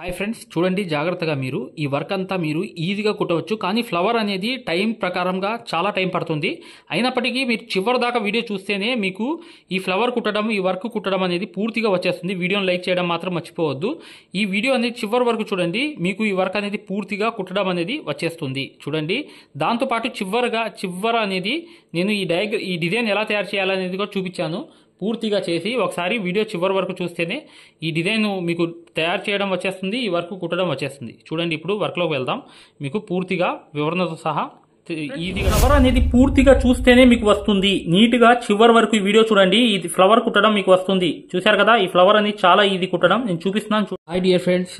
Hi friends, చూడండి జాగ్రత్తగా. మీరు ఈ వర్క్ అంతా మీరు ఈజీగా కుట్టవచ్చు. కానీ ఫ్లవర్ అనేది టైం ప్రకారంగా చాలా టైం పడుతుంది. అయినప్పటికీ మీరు చివరి దాకా వీడియో చూస్తేనే మీకు ఈ ఫ్లవర్ కుట్టడం, ఈ వర్క్ కుట్టడం అనేది పూర్తిగా వచ్చేస్తుంది. వీడియోని లైక్ చేయడం మాత్రం మర్చిపోవద్దు. ఈ వీడియో అనేది చివరి వరకు చూడండి, మీకు ఈ వర్క్ అనేది పూర్తిగా కుట్టడం అనేది వచ్చేస్తుంది. చూడండి, దాంతోపాటు చివర అనేది నేను ఈ డిజైన్ ఎలా తయారు చేయాలనేది కూడా చూపించాను. పూర్తిగా చేసి ఒకసారి వీడియో చివరి వరకు చూస్తేనే ఈ డిజైన్ మీకు తయారు చేయడం వచ్చేస్తుంది, ఈ వర్క్ కుట్టడం వచ్చేస్తుంది. చూడండి, ఇప్పుడు వర్క్లోకి వెళ్దాం. మీకు పూర్తిగా వివరణతో సహా ఈజీగా ఫ్లవర్ అనేది పూర్తిగా చూస్తేనే మీకు వస్తుంది. నీట్గా చివరి వరకు ఈ వీడియో చూడండి. ఇది ఫ్లవర్ కుట్టడం మీకు వస్తుంది. చూశారు కదా, ఈ ఫ్లవర్ అనేది చాలా ఈజీ కుట్టడం. నేను చూపిస్తున్నాను. హాయ్ డియర్ ఫ్రెండ్స్,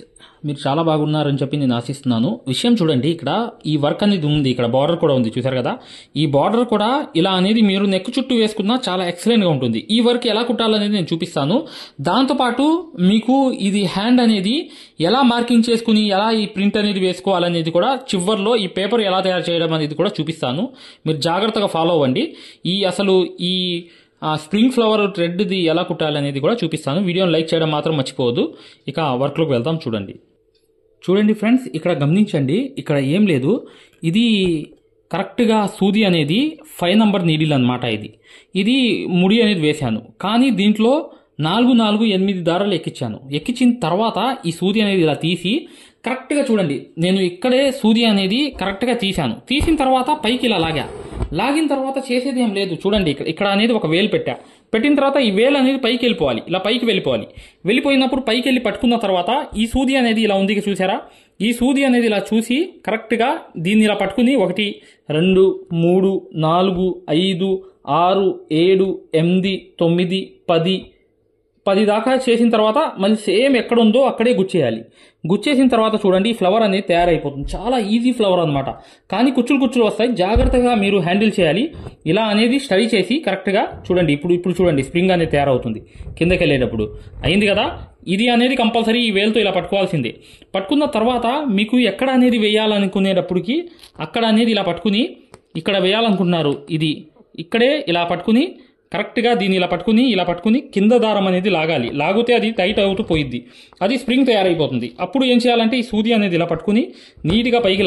మీరు చాలా బాగున్నారని చెప్పి నేను ఆశిస్తున్నాను. విషయం చూడండి, ఇక్కడ ఈ వర్క్ అనేది ఉంది, ఇక్కడ బార్డర్ కూడా ఉంది. చూశారు కదా, ఈ బార్డర్ కూడా ఇలా అనేది మీరు నెక్ చుట్టూ వేసుకున్నా చాలా ఎక్సలెంట్ గా ఉంటుంది. ఈ వర్క్ ఎలా కుట్టాలనేది నేను చూపిస్తాను. దాంతోపాటు మీకు ఇది హ్యాండ్ అనేది ఎలా మార్కింగ్ చేసుకుని ఎలా ఈ ప్రింట్ అనేది వేసుకోవాలనేది కూడా చివర్లో ఈ పేపర్ ఎలా తయారు చేయడం అనేది కూడా చూపిస్తాను. మీరు జాగ్రత్తగా ఫాలో అవ్వండి. ఈ స్ప్రింగ్ ఫ్లవర్ థ్రెడ్ది ఎలా కుట్టాలనేది కూడా చూపిస్తాను. వీడియోని లైక్ చేయడం మాత్రం మర్చిపోవద్దు. ఇక వర్క్లోకి వెళ్దాం. చూడండి ఫ్రెండ్స్, ఇక్కడ గమనించండి. ఇక్కడ ఏం లేదు, ఇది కరెక్ట్గా సూది అనేది 5 నంబర్ నీడిల్ అనమాట. ఇది ముడి అనేది వేశాను, కానీ దీంట్లో 8 దారాలు ఎక్కించాను. ఎక్కించిన తర్వాత ఈ సూది అనేది ఇలా తీసి కరెక్ట్గా చూడండి, నేను ఇక్కడే సూది అనేది కరెక్ట్గా తీశాను. తీసిన తర్వాత పైకి ఇలా లాగిన తర్వాత చేసేది ఏం లేదు. చూడండి, ఇక్కడ అనేది ఒక వేలు పెట్టిన తర్వాత ఈ వేలు అనేది పైకి వెళ్ళిపోవాలి, ఇలా పైకి వెళ్ళిపోయినప్పుడు పైకి వెళ్ళి పట్టుకున్న తర్వాత ఈ సూది అనేది ఇలా ఉంది, చూసారా? ఈ సూది అనేది ఇలా చూసి కరెక్ట్గా దీన్ని ఇలా పట్టుకుని 1 2 3 4 5 6 7 8 9 10 దాకా చేసిన తర్వాత మళ్ళీ సేమ్ ఎక్కడ ఉందో అక్కడే గుచ్చేసిన తర్వాత చూడండి, ఈ ఫ్లవర్ అనేది తయారైపోతుంది. చాలా ఈజీ ఫ్లవర్ అనమాట. కానీ కుచ్చులు వస్తాయి. జాగ్రత్తగా మీరు హ్యాండిల్ చేయాలి. ఇలా అనేది స్టడీ చేసి కరెక్ట్గా చూడండి. ఇప్పుడు చూడండి, స్ప్రింగ్ అనేది తయారవుతుంది. కిందకి వెళ్ళేటప్పుడు అయింది కదా. ఇది అనేది కంపల్సరీ ఈ వేలుతో ఇలా పట్టుకోవాల్సిందే. పట్టుకున్న తర్వాత మీకు ఎక్కడ అనేది వేయాలనుకునేటప్పటికి అక్కడ అనేది ఇలా పట్టుకుని, ఇక్కడ వేయాలనుకుంటున్నారు ఇది ఇక్కడే ఇలా పట్టుకుని కరెక్ట్గా దీన్ని ఇలా పట్టుకుని కింద దారం అనేది లాగితే అది టైట్ అవుతూ పోయిద్ది. అది స్ప్రింగ్ తయారైపోతుంది. అప్పుడు ఏం చేయాలంటే ఈ సూది అనేది ఇలా పట్టుకుని నీట్గా పైకి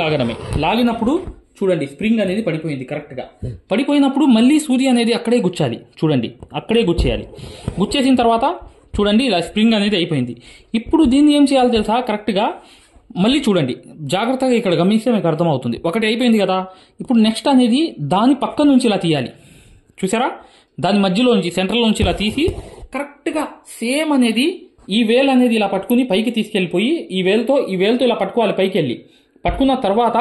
లాగినప్పుడు చూడండి, స్ప్రింగ్ అనేది పడిపోయింది. కరెక్ట్గా పడిపోయినప్పుడు మళ్ళీ సూది అనేది అక్కడే గుచ్చాలి. చూడండి, అక్కడే గుచ్చేయాలి. గుచ్చేసిన తర్వాత చూడండి, ఇలా స్ప్రింగ్ అనేది అయిపోయింది. ఇప్పుడు దీన్ని ఏం చేయాలో తెలుసా? కరెక్ట్గా మళ్ళీ చూడండి, జాగ్రత్తగా ఇక్కడ గమనిస్తే మీకు అర్థమవుతుంది. ఒకటి అయిపోయింది కదా, ఇప్పుడు నెక్స్ట్ అనేది దాని పక్క నుంచి ఇలా తీయాలి. చూసారా? దాని మధ్యలోంచి సెంటర్లోంచి ఇలా తీసి కరెక్ట్గా సేమ్ అనేది ఈ వేలు అనేది ఇలా పట్టుకుని పైకి తీసుకెళ్ళిపోయి ఈ వేలుతో ఇలా పట్టుకోవాలి. పైకి వెళ్ళి పట్టుకున్న తర్వాత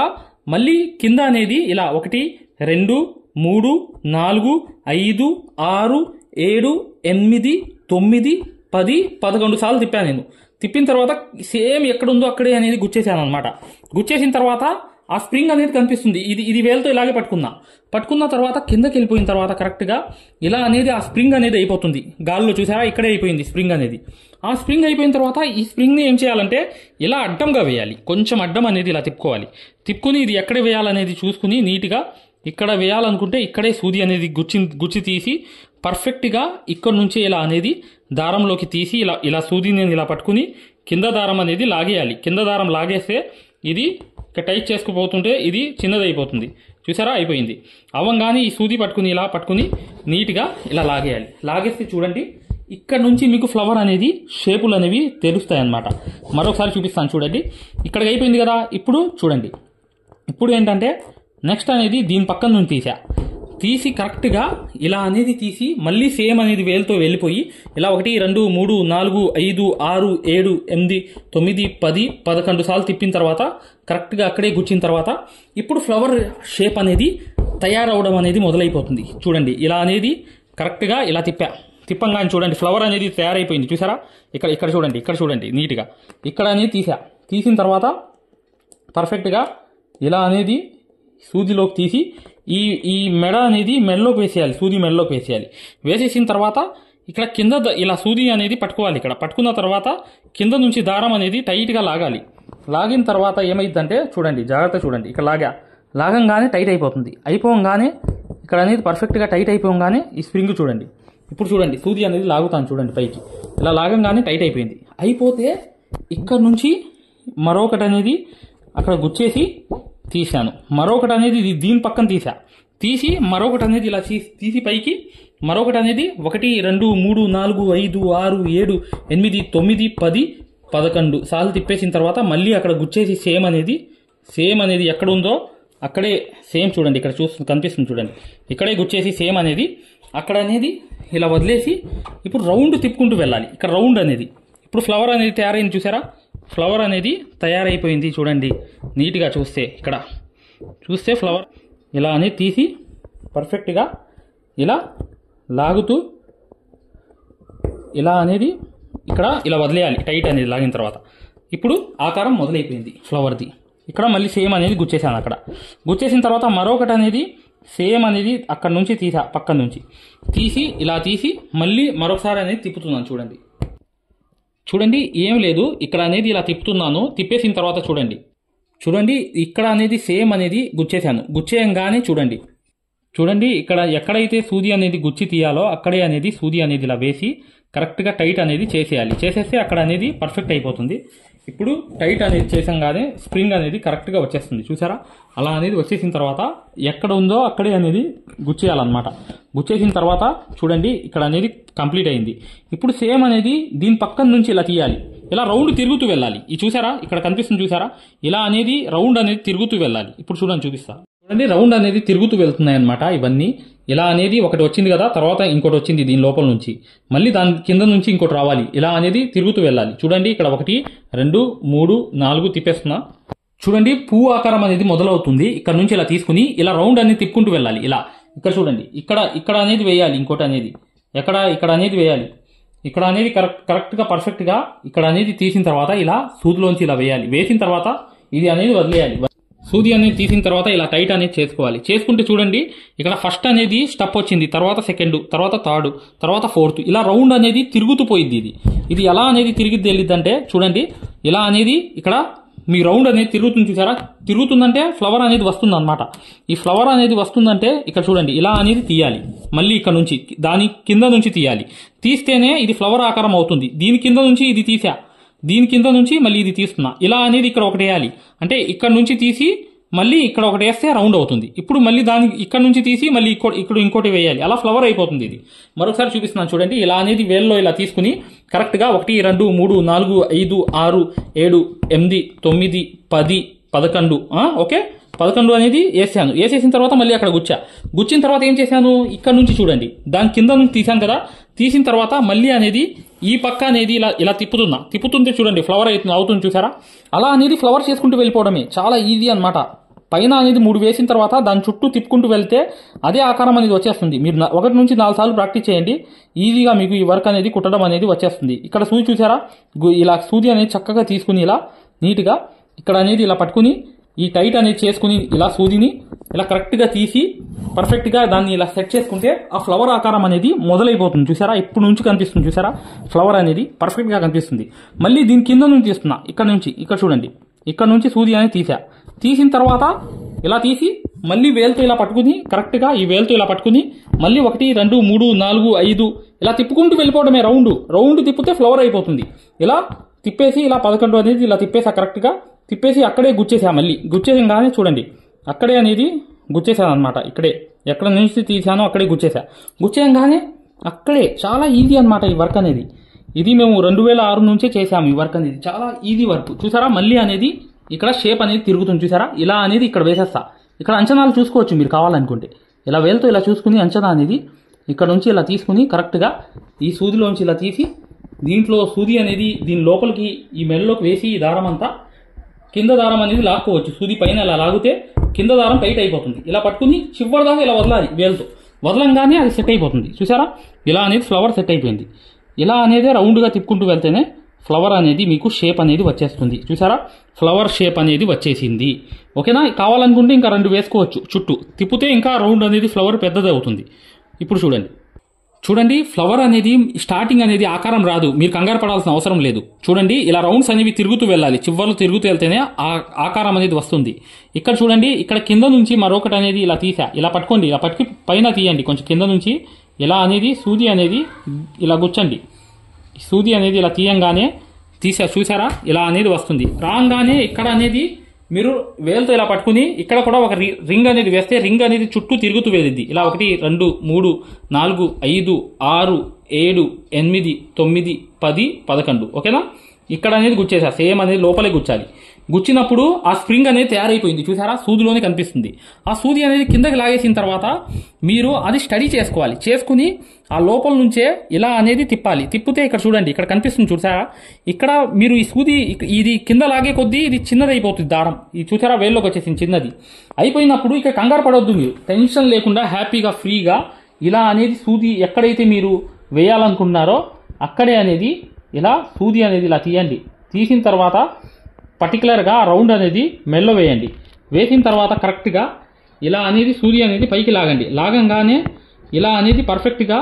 మళ్ళీ కింద అనేది ఇలా 1 2 3 4 5 6 7 8 9 10 11 సార్లు తిప్పాను నేను. తిప్పిన తర్వాత సేమ్ ఎక్కడుందో అక్కడే అనేది గుచ్చేసాను అనమాట. గుచ్చేసిన తర్వాత ఆ స్ప్రింగ్ అనేది కనిపిస్తుంది. ఇది వేలుతో ఇలాగే పట్టుకున్న తర్వాత కిందకి వెళ్ళిపోయిన తర్వాత కరెక్ట్గా ఇలా అనేది ఆ స్ప్రింగ్ అనేది అయిపోతుంది. గాల్లో చూసారా, ఇక్కడే అయిపోయింది స్ప్రింగ్ అనేది. ఆ స్ప్రింగ్ అయిపోయిన తర్వాత ఈ స్ప్రింగ్ని ఏం చేయాలంటే ఇలా అడ్డంగా వేయాలి. కొంచెం అడ్డం అనేది ఇలా తిప్పుకుని ఇది ఎక్కడ వేయాలనేది చూసుకుని నీట్గా ఇక్కడ వేయాలనుకుంటే ఇక్కడే సూది అనేది గుచ్చి తీసి పర్ఫెక్ట్గా ఇక్కడ నుంచి ఇలా అనేది దారంలోకి తీసి ఇలా సూదిని ఇలా పట్టుకుని కింద దారం అనేది లాగేయాలి. కింద దారం లాగేస్తే ఇది టైట్ చేసుకుపోతుంటే ఇది చిన్నదైపోతుంది. చూసారా, అయిపోయింది. అవ్వంగానే ఈ సూది పట్టుకుని నీట్గా ఇలా లాగేస్తే చూడండి, ఇక్కడ నుంచి మీకు ఫ్లవర్ అనేది షేపులు అనేవి తెలుస్తాయి అన్నమాట. మరొకసారి చూపిస్తాను. చూడండి, ఇక్కడికి అయిపోయింది కదా. ఇప్పుడు చూడండి, ఇప్పుడు ఏంటంటే నెక్స్ట్ అనేది దీని పక్కన నుంచి తీసి కరెక్ట్గా ఇలా అనేది తీసి మళ్ళీ సేమ్ అనేది వేలుతో వెళ్ళిపోయి ఇలా 1 2 3 4 5 6 7 8 9 10 11 సార్లు తిప్పిన తర్వాత కరెక్ట్గా అక్కడే గుచ్చిన తర్వాత ఇప్పుడు ఫ్లవర్ షేప్ అనేది తయారవడం అనేది మొదలైపోతుంది. చూడండి, ఇలా అనేది కరెక్ట్గా ఇలా తిప్పంగానే చూడండి, ఫ్లవర్ అనేది తయారైపోయింది. చూసారా, ఇక్కడ చూడండి నీట్గా ఇక్కడ అనేది తీసిన తర్వాత పర్ఫెక్ట్గా ఇలా అనేది సూదిలోకి తీసి ఈ మెడ అనేది మెడలోకి వేసేయాలి. సూది మెడలోకి వేసేసిన తర్వాత ఇక్కడ కింద ఇలా సూది అనేది పట్టుకోవాలి. ఇక్కడ పట్టుకున్న తర్వాత కింద నుంచి దారం అనేది టైట్గా లాగిన తర్వాత ఏమైందంటే చూడండి, జాగ్రత్త చూడండి, ఇక్కడ లాగంగానే టైట్ అయిపోగానే ఇక్కడ అనేది పర్ఫెక్ట్గా టైట్ అయిపోగానే ఈ స్ప్రింగ్ చూడండి. ఇప్పుడు చూడండి, సూది అనేది లాగుతాను చూడండి పైకి. ఇలా లాగంగానే టైట్ అయిపోయింది. అయిపోతే ఇక్కడ నుంచి మరొకటి అనేది అక్కడ గుచ్చేసి తీశాను, మరొకటి అనేది దీని పక్కన తీసి మరొకటి అనేది ఇలా తీసి పైకి మరొకటి అనేది 1 2 3 4 5 6 7 8 9 10 11 సార్లు తిప్పేసిన తర్వాత మళ్ళీ అక్కడ గుచ్చేసి సేమ్ అనేది ఎక్కడ ఉందో అక్కడే సేమ్ చూడండి, ఇక్కడ కనిపిస్తుంది చూడండి, ఇక్కడే గుచ్చేసి సేమ్ అనేది అక్కడ అనేది ఇలా వదిలేసి ఇప్పుడు రౌండ్ తిప్పుకుంటూ వెళ్ళాలి. ఇక్కడ రౌండ్ అనేది ఇప్పుడు ఫ్లవర్ అనేది తయారైంది చూసారా, ఫ్లవర్ అనేది తయారైపోయింది చూడండి. నీట్గా ఇక్కడ చూస్తే ఫ్లవర్ ఇలా అనేది తీసి పర్ఫెక్ట్గా ఇలా లాగుతూ ఇలా అనేది ఇక్కడ ఇలా వదిలేయాలి. టైట్ అనేది లాగిన తర్వాత ఇప్పుడు ఆకారం మొదలైపోయింది ఫ్లవర్ది. ఇక్కడ మళ్ళీ సేమ్ అనేది గుచ్చేసాను. అక్కడ గుచ్చేసిన తర్వాత మరొకటి అనేది సేమ్ అనేది అక్కడ నుంచి పక్కన నుంచి ఇలా తీసి మళ్ళీ మరొకసారి అనేది తిప్పుతున్నాను చూడండి. ఏం లేదు, ఇక్కడ అనేది ఇలా తిప్పుతున్నాను. తిప్పేసిన తర్వాత చూడండి ఇక్కడ అనేది సేమ్ అనేది గుచ్చేసాను. గుచ్చేయంగానే చూడండి ఇక్కడ ఎక్కడైతే సూది అనేది గుచ్చి తీయాలో అక్కడే అనేది సూది అనేది ఇలా వేసి కరెక్ట్గా టైట్ అనేది చేసేయాలి. చేసేస్తే అక్కడ అనేది పర్ఫెక్ట్ అయిపోతుంది. ఇప్పుడు టైట్ అనేది చేసంగానే స్ప్రింగ్ అనేది కరెక్ట్గా వచ్చేస్తుంది చూసారా. అలా అనేది వచ్చేసిన తర్వాత ఎక్కడ ఉందో అక్కడే అనేది గుచ్చేయాలన్నమాట. గుచ్చేసిన తర్వాత చూడండి ఇక్కడ అనేది కంప్లీట్ అయింది. ఇప్పుడు సేమ్ అనేది దీని పక్కన నుంచి ఇలా తీయాలి. ఇలా రౌండ్ తిరుగుతూ వెళ్ళాలి. ఇది చూసారా, ఇక్కడ కనిపిస్తుంది చూసారా, ఇలా అనేది రౌండ్ అనేది తిరుగుతూ వెళ్ళాలి. ఇప్పుడు చూపిస్తా. చూడండి రౌండ్ అనేది తిరుగుతూ వెళ్తున్నాయి అన్నమాట. ఇవన్నీ ఇలా అనేది ఒకటి వచ్చింది కదా, తర్వాత ఇంకోటి వచ్చింది దీని లోపల నుంచి, మళ్ళీ దాని కింద నుంచి ఇంకోటి రావాలి. ఇలా అనేది తిరుగుతూ వెళ్ళాలి. చూడండి ఇక్కడ 1 2 3 4 తిప్పేస్తున్నా. చూడండి పువ్వు ఆకారం అనేది మొదలవుతుంది. ఇక్కడ నుంచి ఇలా తీసుకుని ఇలా రౌండ్ అనేది తిప్పుకుంటూ వెళ్ళాలి. ఇలా ఇక్కడ చూడండి ఇక్కడ అనేది వేయాలి. ఇంకోటి అనేది ఇక్కడ అనేది వేయాలి. ఇక్కడ అనేది కరెక్ట్గా పర్ఫెక్ట్గా ఇక్కడ అనేది తీసిన తర్వాత ఇలా సూదిలోంచి ఇలా వేయాలి. వేసిన తర్వాత ఇది అనేది వదిలేయాలి. సూది అనేది తీసిన తర్వాత ఇలా టైట్ అనేది చేసుకోవాలి. చేసుకుంటే చూడండి ఇక్కడ ఫస్ట్ అనేది స్టెప్ వచ్చింది, తర్వాత సెకండ్, తర్వాత థర్డ్, తర్వాత ఫోర్త్, ఇలా రౌండ్ అనేది తిరుగుతూ పోయిద్ది. ఇది ఎలా అనేది తిరిగి తెలియద్దంటే చూడండి ఇలా అనేది ఇక్కడ మీ రౌండ్ అనేది తిరుగుతుంది చూసారా. తిరుగుతుందంటే ఫ్లవర్ అనేది వస్తుంది అనమాట. ఈ ఫ్లవర్ అనేది వస్తుందంటే ఇక్కడ చూడండి ఇలా అనేది తీయాలి. మళ్ళీ ఇక్కడ నుంచి దాని కింద నుంచి తీయాలి. తీస్తేనే ఇది ఫ్లవర్ ఆకారం అవుతుంది. దీని కింద నుంచి ఇది దీని కింద నుంచి మళ్ళీ ఇది తీస్తున్నా. ఇలా అనేది ఇక్కడ ఒకటి వేయాలి. అంటే ఇక్కడ నుంచి తీసి మళ్ళీ ఇక్కడ ఒకటి వేస్తే రౌండ్ అవుతుంది. ఇప్పుడు మళ్ళీ దాని ఇక్కడ నుంచి తీసి మళ్ళీ ఇక్కడ ఇంకోటి వేయాలి. అలా ఫ్లవర్ అయిపోతుంది. ఇది మరొకసారి చూపిస్తున్నాను చూడండి. ఇలా అనేది వేల్లో ఇలా తీసుకుని కరెక్ట్గా 1 2 3 4 5 6 7 8 9 10 11 ఓకే 11 అనేది వేసాను. వేసేసిన తర్వాత మళ్ళీ అక్కడ గుచ్చిన తర్వాత ఏం చేశాను, ఇక్కడ నుంచి చూడండి దాని కింద నుంచి తీసాను కదా. తీసిన తర్వాత మళ్ళీ అనేది ఈ పక్క అనేది ఇలా తిప్పుతుంటే చూడండి ఫ్లవర్ అవుతుంది చూసారా. అలా అనేది ఫ్లవర్ చేసుకుంటూ వెళ్ళిపోవడమే, చాలా ఈజీ అన్నమాట. పైన అనేది 3 వేసిన తర్వాత దాని చుట్టూ తిప్పుకుంటూ వెళ్తే అదే ఆకారం అనేది వచ్చేస్తుంది. మీరు 1 నుంచి 4 సార్లు ప్రాక్టీస్ చేయండి, ఈజీగా మీకు ఈ వర్క్ అనేది కుట్టడం అనేది వచ్చేస్తుంది. ఇక్కడ సూది చూసారా, ఇలా సూది అనేది చక్కగా తీసుకుని ఇలా నీట్గా ఇక్కడ అనేది ఇలా పట్టుకుని ఈ టైట్ అనేది చేసుకుని ఇలా సూదిని ఇలా కరెక్ట్గా తీసి పర్ఫెక్ట్గా దాన్ని ఇలా సెట్ చేసుకుంటే ఆ ఫ్లవర్ ఆకారం అనేది మొదలైపోతుంది చూసారా. ఇప్పుడు నుంచి కనిపిస్తుంది చూసారా, ఫ్లవర్ అనేది పర్ఫెక్ట్గా కనిపిస్తుంది. మళ్ళీ దీని కింద నుంచి తీస్తున్నా. ఇక్కడ చూడండి ఇక్కడ నుంచి సూది అనేది తీసిన తర్వాత ఇలా తీసి మళ్ళీ వేలుతో ఇలా పట్టుకుని కరెక్ట్గా ఈ వేలుతో ఇలా పట్టుకుని మళ్ళీ 1 2 3 4 5 ఇలా తిప్పుకుంటూ వెళ్ళిపోవడమే. రౌండ్ తిప్పితే ఫ్లవర్ అయిపోతుంది. ఇలా తిప్పేసి ఇలా 11 అనేది ఇలా తిప్పేసా, కరెక్ట్గా తిప్పేసి అక్కడే గుచ్చేసా. మళ్ళీ గుచ్చేసాగానే చూడండి అక్కడే అనేది గుచ్చేసాను అనమాట. ఇక్కడే ఎక్కడ నుంచి తీసానో అక్కడే గుచ్చేయంగానే అక్కడే చాలా ఈజీ అనమాట ఈ వర్క్ అనేది. ఇది మేము 2006 నుంచే చేసాము ఈ వర్క్ అనేది. చాలా ఈజీ వర్క్ చూసారా. మళ్ళీ అనేది ఇక్కడ షేప్ అనేది తిరుగుతుంది చూసారా. ఇలా అనేది ఇక్కడ వేసేస్తా. ఇక్కడ అంచనాలు చూసుకోవచ్చు మీరు కావాలనుకుంటే. ఇలా వేలుతో ఇలా చూసుకుని అంచనా అనేది ఇక్కడ నుంచి ఇలా తీసుకుని కరెక్ట్గా ఈ సూదిలోంచి ఇలా తీసి దీంట్లో సూది అనేది దీని లోపలికి ఈ మెడలోకి వేసి ఈ దారం అంతా కింద దారం అనేది లాక్కోవచ్చు. సూది పైన ఇలా లాగితే కింద దారం టైట్ అయిపోతుంది. ఇలా పట్టుకుని చివరి దాకా ఇలా వదలాలి. వేలుతో వదలంగానే అది సెట్ అయిపోతుంది చూసారా. ఇలా అనేది ఫ్లవర్ సెట్ అయిపోయింది. ఇలా అనేది రౌండ్గా తిప్పుకుంటూ వెళ్తేనే ఫ్లవర్ అనేది మీకు షేప్ అనేది వచ్చేస్తుంది చూసారా. ఫ్లవర్ షేప్ అనేది వచ్చేసింది. ఓకేనా. కావాలనుకుంటే ఇంకా 2 వేసుకోవచ్చు చుట్టూ. తిప్పితే ఇంకా రౌండ్ అనేది ఫ్లవర్ పెద్దది అవుతుంది. ఇప్పుడు చూడండి ఫ్లవర్ అనేది స్టార్టింగ్ అనేది ఆకారం రాదు, మీరు కంగారు పడాల్సిన అవసరం లేదు. చూడండి ఇలా రౌండ్స్ అనేవి తిరుగుతూ వెళ్ళాలి. చివర్లు తిరుగుతూ వెళ్తేనే ఆకారం అనేది వస్తుంది. ఇక్కడ చూడండి ఇక్కడ కింద నుంచి మరొకటి అనేది ఇలా ఇలా పట్టుకోండి. ఇలా పట్టుకు పైన తీయండి కొంచెం కింద నుంచి. ఇలా అనేది సూది అనేది ఇలా గుచ్చండి. సూది అనేది ఇలా తీయంగానే చూసారా ఇలా అనేది వస్తుంది. రాగానే ఇక్కడ అనేది మీరు వేలుతో ఇలా పట్టుకుని ఇక్కడ కూడా ఒక రింగ్ అనేది వేస్తే రింగ్ అనేది చుట్టూ తిరుగుతూ వెళ్ళింది. ఇలా 1 2 3 4 5 6 7 8 9 10 11 ఓకేనా. ఇక్కడ అనేది గుచ్చేసా సేమ్ అనేది లోపలే గుచ్చాలి. గుచ్చినప్పుడు ఆ స్ప్రింగ్ అనేది తయారైపోయింది చూసారా, సూదిలోనే కనిపిస్తుంది. ఆ సూది అనేది కిందకి లాగేసిన తర్వాత మీరు అది స్టడీ చేసుకోవాలి. చేసుకుని ఆ లోపల నుంచే ఇలా అనేది తిప్పాలి. తిప్పితే ఇక్కడ చూడండి, ఇక్కడ కనిపిస్తుంది చూసారా, ఇక్కడ మీరు ఈ సూది ఇది కింద లాగే కొద్దీ ఇది చిన్నది అయిపోతుంది దారం. ఇది చూసారా వేల్లోకి వచ్చేసింది చిన్నది. అయిపోయినప్పుడు ఇక్కడ కంగారు పడవద్దు, మీరు టెన్షన్ లేకుండా హ్యాపీగా ఫ్రీగా ఇలా అనేది సూది ఎక్కడైతే మీరు వేయాలనుకుంటున్నారో అక్కడే అనేది ఇలా సూది అనేది ఇలా తీయండి. తీసిన తర్వాత పర్టికులర్గా రౌండ్ అనేది మెల్లో వేయండి. వేసిన తర్వాత కరెక్ట్గా ఇలా అనేది సూది అనేది పైకి లాగండి. లాగంగానే ఇలా అనేది పర్ఫెక్ట్గా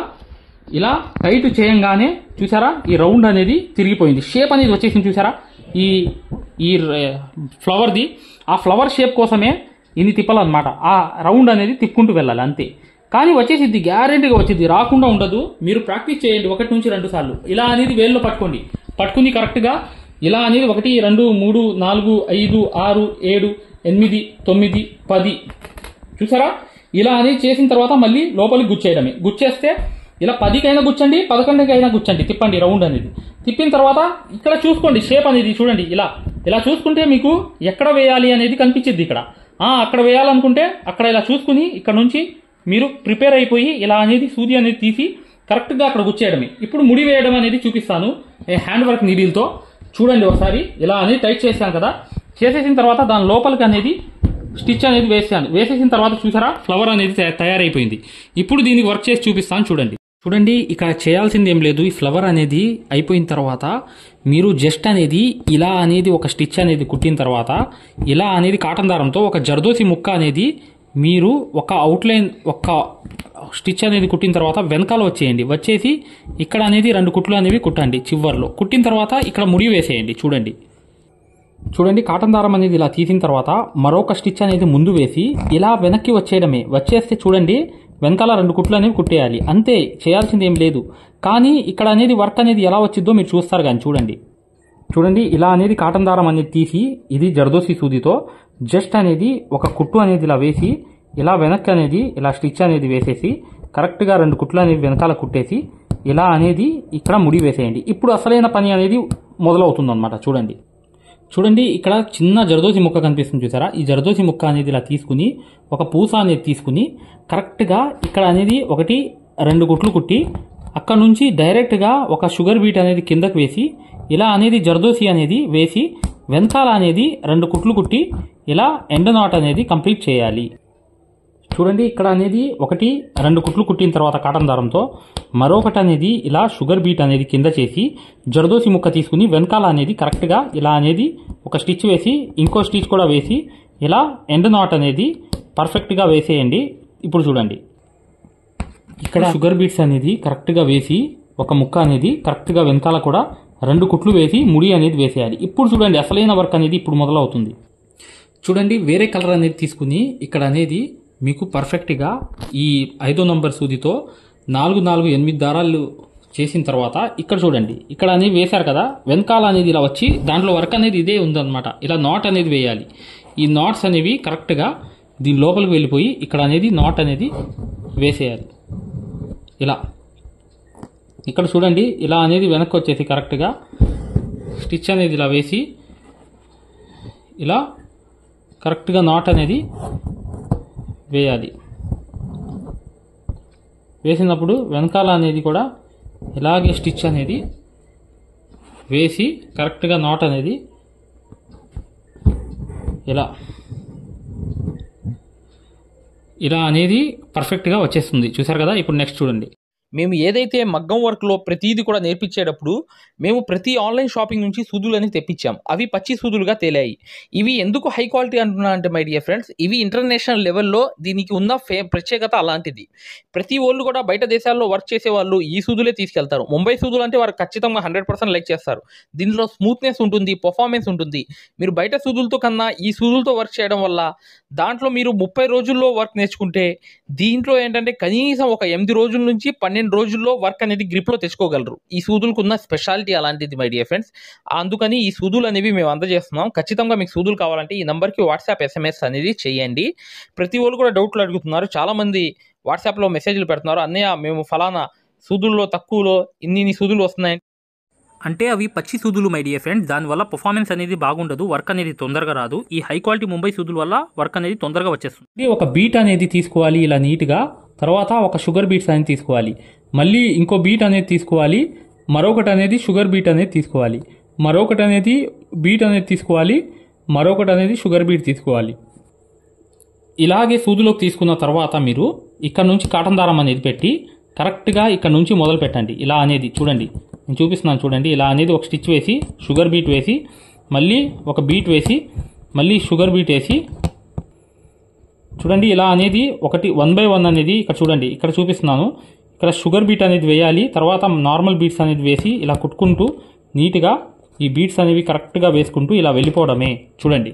ఇలా టైట్ చేయంగానే చూసారా ఈ రౌండ్ అనేది తిరిగిపోయింది. షేప్ అనేది వచ్చేసింది చూసారా ఈ ఫ్లవర్ది. ఆ ఫ్లవర్ షేప్ కోసమే ఇన్ని తిప్పాలన్నమాట. ఆ రౌండ్ అనేది తిప్పుకుంటూ వెళ్ళాలి అంతే. కానీ వచ్చేసిద్ది, గ్యారెంటీగా వచ్చింది, రాకుండా ఉండదు. మీరు ప్రాక్టీస్ చేయండి 1 నుంచి 2 సార్లు. ఇలా అనేది వేల్లో పట్టుకుని కరెక్ట్గా ఇలా అనేది 1 2 3 4 5 6 7 8 9 10 చూసారా. ఇలా అనేది చేసిన తర్వాత మళ్ళీ లోపలికి గుచ్చేయడమే. గుచ్చేస్తే ఇలా 10కైనా గుచ్చండి 11కైనా గుచ్చండి, తిప్పండి రౌండ్ అనేది. తిప్పిన తర్వాత ఇక్కడ చూసుకోండి షేప్ అనేది చూడండి. ఇలా చూసుకుంటే మీకు ఎక్కడ వేయాలి అనేది కనిపించింది. ఇక్కడ అక్కడ వేయాలనుకుంటే అక్కడ ఇలా చూసుకుని ఇక్కడ నుంచి మీరు ప్రిపేర్ అయిపోయి ఇలా అనేది సూది అనేది తీసి కరెక్ట్గా అక్కడ గుచ్చేయడమే. ఇప్పుడు ముడి వేయడం అనేది చూపిస్తాను హ్యాండ్ వర్క్ నీడిల్తో. చూడండి ఒకసారి. ఇలా అనేది టైట్ చేశాను కదా, చేసేసిన తర్వాత దాని లోపలికి అనేది స్టిచ్ అనేది వేసేసిన తర్వాత చూసారా ఫ్లవర్ అనేది తయారైపోయింది. ఇప్పుడు దీనికి వర్క్ చేసి చూపిస్తాను చూడండి. ఇక్కడ చేయాల్సింది ఏం లేదు. ఈ ఫ్లవర్ అనేది అయిపోయిన తర్వాత మీరు జస్ట్ అనేది ఇలా అనేది ఒక స్టిచ్ అనేది కుట్టిన తర్వాత ఇలా అనేది కాటన్ దారంతో ఒక జర్దోసి ముక్క అనేది మీరు ఒక అవుట్లైన్ ఒక స్టిచ్ అనేది కుట్టిన తర్వాత వెనకాల వచ్చేసి ఇక్కడ అనేది 2 కుట్లు అనేవి కుట్టండి. చివర్లో కుట్టిన తర్వాత ఇక్కడ ముడి వేసేయండి. చూడండి కాటన్ దారం అనేది ఇలా తీసిన తర్వాత మరొక స్టిచ్ అనేది ముందు వేసి ఇలా వెనక్కి వచ్చేయడమే. వచ్చేస్తే చూడండి వెనకాల 2 కుట్లు అనేవి కుట్టేయాలి అంతే, చేయాల్సింది ఏం లేదు. కానీ ఇక్కడ అనేది వర్క్ అనేది ఎలా వచ్చిందో మీరు చూస్తారు. కానీ చూడండి ఇలా అనేది కాటన్ దారం అనేది తీసి ఇది జర్దోసి సూదితో జస్ట్ అనేది ఒక కుట్టు అనేది ఇలా వేసి ఇలా వెనక్కి అనేది ఇలా స్టిచ్ అనేది వేసేసి కరెక్ట్గా 2 కుట్లు అనేవి వెనకాల కుట్టేసి ఇలా అనేది ఇక్కడ ముడి వేసేయండి. ఇప్పుడు అసలైన పని అనేది మొదలవుతుంది అనమాట. చూడండి ఇక్కడ చిన్న జర్దోసి ముక్క కనిపిస్తుంది చూసారా. ఈ జర్దోసి ముక్క అనేది ఇలా తీసుకుని ఒక పూస అనేది తీసుకుని కరెక్ట్గా ఇక్కడ అనేది 1 2 కుట్లు కుట్టి అక్కడ నుంచి డైరెక్ట్గా ఒక షుగర్ బీట్ అనేది కిందకు వేసి ఇలా అనేది జర్దోసి అనేది వేసి వెనకాల అనేది 2 కుట్లు కుట్టి ఇలా ఎండ్ నాట్ అనేది కంప్లీట్ చేయాలి. చూడండి ఇక్కడ అనేది 1 2 కుట్లు కుట్టిన తర్వాత కాటన్ దారంతో మరొకటి అనేది ఇలా షుగర్ బీట్ అనేది కింద చేసి జర్దోసి ముక్క తీసుకుని వెనకాల అనేది కరెక్ట్గా ఇలా అనేది ఒక స్టిచ్ వేసి ఇంకో స్టిచ్ కూడా వేసి ఇలా ఎండ్ నాట్ అనేది పర్ఫెక్ట్గా వేసేయండి. ఇప్పుడు చూడండి ఇక్కడ షుగర్ బీట్స్ అనేది కరెక్ట్గా వేసి ఒక ముక్క అనేది కరెక్ట్గా వెనకాల కూడా 2 కుట్లు వేసి ముడి అనేది వేసేయాలి. ఇప్పుడు చూడండి అసలైన వర్క్ అనేది ఇప్పుడు మొదలవుతుంది. చూడండి వేరే కలర్ అనేది తీసుకుని ఇక్కడ అనేది మీకు పర్ఫెక్ట్గా ఈ 5వ నంబర్ సూదితో 4 4 8 దారాలు చేసిన తర్వాత ఇక్కడ చూడండి ఇక్కడ అనేది వేశారు కదా, వెనకాల అనేది ఇలా వచ్చి దాంట్లో వర్క్ అనేది ఇదే ఉందన్నమాట. ఇలా నాట్ అనేది వేయాలి. ఈ నాట్స్ అనేవి కరెక్ట్గా దీని లోపలికి వెళ్ళిపోయి ఇక్కడ అనేది నాట్ అనేది వేసేయాలి. ఇలా ఇక్కడ చూడండి ఇలా అనేది వెనక్కి వచ్చేసి కరెక్ట్గా స్టిచ్ అనేది ఇలా వేసి ఇలా కరెక్ట్గా నాట్ అనేది వేయాలి. వేసినప్పుడు వెనకాల అనేది కూడా ఇలాగే స్టిచ్ అనేది వేసి కరెక్ట్గా నాట్ అనేది ఇలా అనేది పర్ఫెక్ట్గా వచ్చేస్తుంది. చూసారు కదా. ఇప్పుడు నెక్స్ట్ చూడండి. మేము ఏదైతే మగ్గం వర్క్లో ప్రతిదీ కూడా నేర్పించేటప్పుడు మేము ప్రతి ఆన్లైన్ షాపింగ్ నుంచి సూదులని తెప్పించాం. అవి పచ్చి సూదులుగా తేలాయి. ఇవి ఎందుకు హై క్వాలిటీ అంటున్నా అంటే మై డియర్ ఫ్రెండ్స్, ఇవి ఇంటర్నేషనల్ లెవెల్లో దీనికి ఉన్న ప్రత్యేకత అలాంటిది. ప్రతి వాళ్ళు కూడా బయట దేశాల్లో వర్క్ చేసే వాళ్ళు ఈ సూదులే తీసుకెళ్తారు. ముంబై సూదులు అంటే వారు ఖచ్చితంగా 100% లైక్ చేస్తారు. దీనిలో స్మూత్నెస్ ఉంటుంది, పర్ఫార్మెన్స్ ఉంటుంది. మీరు బయట సూదులతో కన్నా ఈ సూదులతో వర్క్ చేయడం వల్ల దాంట్లో మీరు 30 రోజుల్లో వర్క్ నేర్చుకుంటే దీంట్లో ఏంటంటే కనీసం ఒక 8 రోజుల నుంచి 12 12 రోజుల్లో వర్క్ అనేది గ్రిప్లో తెచ్చుకోగలరు. ఈ సూదులకు ఉన్న స్పెషాలిటీ అలాంటిది మై డియర్ ఫ్రెండ్స్. అందుకని ఈ సూదులు అనేవి మేము అందజేస్తున్నాం. ఖచ్చితంగా మీకు సూదులు కావాలంటే ఈ నెంబర్కి వాట్సాప్ SMS అనేది చేయండి. ప్రతి వాళ్ళు కూడా డౌట్లు అడుగుతున్నారు. చాలామంది వాట్సాప్లో మెసేజ్లు పెడుతున్నారు, అన్నయ్య మేము ఫలానా సూదుల్లో తక్కువలో ఇన్ని సూదులు వస్తున్నాయి అంటే అవి పచ్చి సూదులు మై డియర్ ఫ్రెండ్స్. దానివల్ల పర్ఫార్మెన్స్ అనేది బాగుండదు, వర్క్ అనేది తొందరగా రాదు. ఈ హై క్వాలిటీ ముంబై సూదుల వల్ల వర్క్ అనేది తొందరగా వచ్చేస్తుంది. ఒక బీట్ అనేది తీసుకోవాలి ఇలా నీట్గా, తర్వాత ఒక షుగర్ బీట్స్ అనేది తీసుకోవాలి, మళ్ళీ ఇంకో బీట్ అనేది తీసుకోవాలి, మరొకటి అనేది షుగర్ బీట్ అనేది తీసుకోవాలి, మరొకటి అనేది బీట్ అనేది తీసుకోవాలి, మరొకటి అనేది షుగర్ బీట్ తీసుకోవాలి. ఇలాగే సూదులోకి తీసుకున్న తర్వాత మీరు ఇక్కడ నుంచి కాటన్ దారం అనేది పెట్టి కరెక్ట్గా ఇక్కడ నుంచి మొదలు పెట్టండి. ఇలా అనేది చూడండి, నేను చూపిస్తున్నాను చూడండి. ఇలా అనేది ఒక స్టిచ్ వేసి షుగర్ బీట్ వేసి మళ్ళీ ఒక బీట్ వేసి మళ్ళీ షుగర్ బీట్ వేసి చూడండి. ఇలా అనేది ఒకటి 1 by 1 అనేది ఇక్కడ చూడండి, ఇక్కడ చూపిస్తున్నాను. ఇక్కడ షుగర్ బీట్ అనేది వేయాలి, తర్వాత నార్మల్ బీట్స్ అనేది వేసి ఇలా కుట్టుకుంటూ నీట్గా ఈ బీట్స్ అనేవి కరెక్ట్గా వేసుకుంటూ ఇలా వెళ్ళిపోవడమే. చూడండి,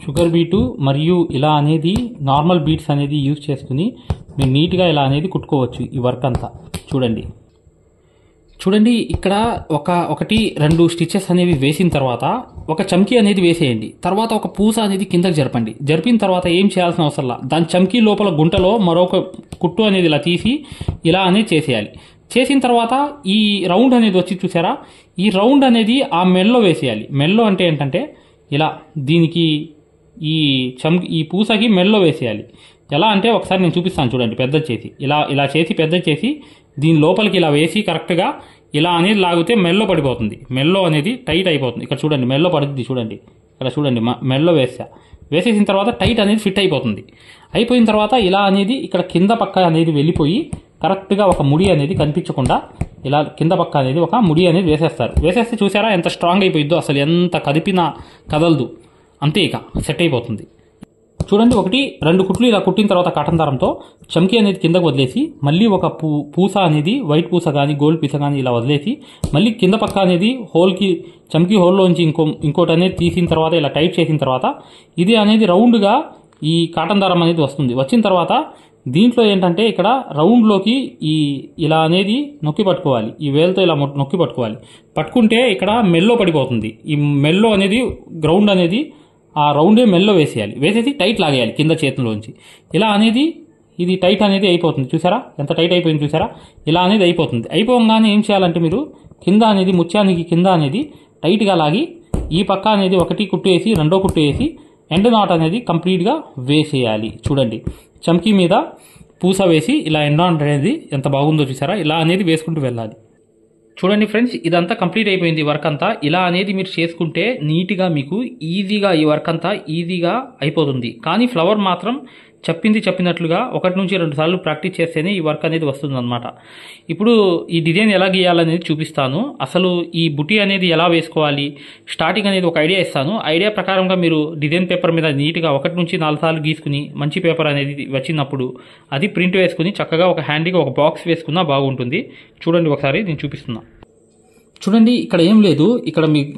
షుగర్ బీటు మరియు ఇలా అనేది నార్మల్ బీట్స్ అనేది యూజ్ చేసుకుని మీరు నీట్గా ఇలా అనేది కుట్టుకోవచ్చు ఈ వర్క్ అంతా. చూడండి ఇక్కడ ఒకటి 2 స్టిచెస్ అనేవి వేసిన తర్వాత ఒక చమ్కీ అనేది వేసేయండి. తర్వాత ఒక పూస అనేది కిందకి జరపండి. జరిపిన తర్వాత ఏం చేయాల్సిన అవసరంలా, దాని చమ్కీ లోపల గుంటలో మరొక కుట్టు అనేది ఇలా తీసి ఇలా అనేది చేసేయాలి. చేసిన తర్వాత ఈ రౌండ్ అనేది వచ్చి చూసారా, ఈ రౌండ్ అనేది ఆ మెల్లో వేసేయాలి. మెల్లో అంటే ఏంటంటే ఇలా దీనికి ఈ పూసకి మెల్లో వేసేయాలి. ఎలా అంటే ఒకసారి నేను చూపిస్తాను చూడండి. పెద్ద చేసి ఇలా చేసి పెద్ద చేసి దీని లోపలికి ఇలా వేసి కరెక్ట్గా ఇలా అనేది లాగితే మెల్లో పడిపోతుంది. మెల్లో అనేది టైట్ అయిపోతుంది. ఇక్కడ చూడండి మెల్లో పడుతుంది చూడండి. ఇక్కడ చూడండి మెల్లో వేసేసిన తర్వాత టైట్ అనేది ఫిట్ అయిపోతుంది. అయిపోయిన తర్వాత ఇలా అనేది ఇక్కడ కింద పక్క అనేది వెళ్ళిపోయి కరెక్ట్గా ఒక ముడి అనేది కనిపించకుండా ఇలా కింద పక్క అనేది ఒక ముడి అనేది వేసేస్తారు. వేసేస్తే చూసారా ఎంత స్ట్రాంగ్ అయిపోయిద్దో, అసలు ఎంత కదిపినా కదలదు, అంతే ఇక సెట్ అయిపోతుంది. చూడండి, 1-2 కుట్లు ఇలా కుట్టిన తర్వాత కాటన్ దారంతో చమ్కీ అనేది కిందకు వదిలేసి మళ్ళీ ఒక పూస అనేది వైట్ పూస కానీ గోల్డ్ పూస కానీ ఇలా వదిలేసి మళ్ళీ కింద పక్క అనేది హోల్కి చమ్కీ హోల్లోంచి ఇంకోటి అనేది తీసిన తర్వాత ఇలా టైట్ చేసిన తర్వాత ఇది అనేది రౌండ్గా ఈ కాటన్ దారం అనేది వస్తుంది. వచ్చిన తర్వాత దీంట్లో ఏంటంటే ఇక్కడ రౌండ్లోకి ఇలా అనేది నొక్కి పట్టుకోవాలి. ఈ వేలతో ఇలా నొక్కి పట్టుకోవాలి. పట్టుకుంటే ఇక్కడ మెల్లో పడిపోతుంది. ఈ మెల్లో అనేది గ్రౌండ్ అనేది ఆ రౌండే మెల్లో వేసేయాలి. వేసేసి టైట్ లాగేయాలి కింద చేతిలోంచి. ఇలా అనేది ఇది టైట్ అనేది అయిపోతుంది. చూసారా ఎంత టైట్ అయిపోయింది చూసారా, ఇలా అనేది అయిపోతుంది. అయిపోగానే ఏం చేయాలంటే మీరు కింద అనేది ముత్యానికి కింద అనేది టైట్గా లాగి ఈ పక్క అనేది ఒకటి కుట్టు వేసి రెండో కుట్టు వేసి ఎండ్ నాట్ అనేది కంప్లీట్గా వేసేయాలి. చూడండి, చమ్కీ మీద పూస వేసి ఇలా ఎండ్ నాట్ అనేది ఎంత బాగుందో చూసారా, ఇలా అనేది వేసుకుంటూ వెళ్ళాలి. చూడండి ఫ్రెండ్స్, ఇదంతా కంప్లీట్ అయిపోయింది వర్క్ అంతా. ఇలా అనేది మీరు చేసుకుంటే నీట్గా మీకు ఈజీగా ఈ వర్క్ అంతా ఈజీగా అయిపోతుంది. కానీ ఫ్లవర్ మాత్రం చెప్పినట్లుగా 1 నుంచి 2 సార్లు ప్రాక్టీస్ చేస్తేనే ఈ వర్క్ అనేది వస్తుంది అనమాట. ఇప్పుడు ఈ డిజైన్ ఎలా గీయాలనేది చూపిస్తాను. అసలు ఈ బుటీ అనేది ఎలా వేసుకోవాలి, స్టార్టింగ్ అనేది ఒక ఐడియా ఇస్తాను. ఐడియా ప్రకారంగా మీరు డిజైన్ పేపర్ మీద నీట్గా 1 నుంచి 4 సార్లు గీసుకుని మంచి పేపర్ అనేది వచ్చినప్పుడు అది ప్రింట్ వేసుకుని చక్కగా ఒక హ్యాండీగా ఒక బాక్స్ వేసుకున్నా బాగుంటుంది. చూడండి ఒకసారి నేను చూపిస్తున్నా. చూడండి, ఇక్కడ ఏం లేదు. ఇక్కడ మీకు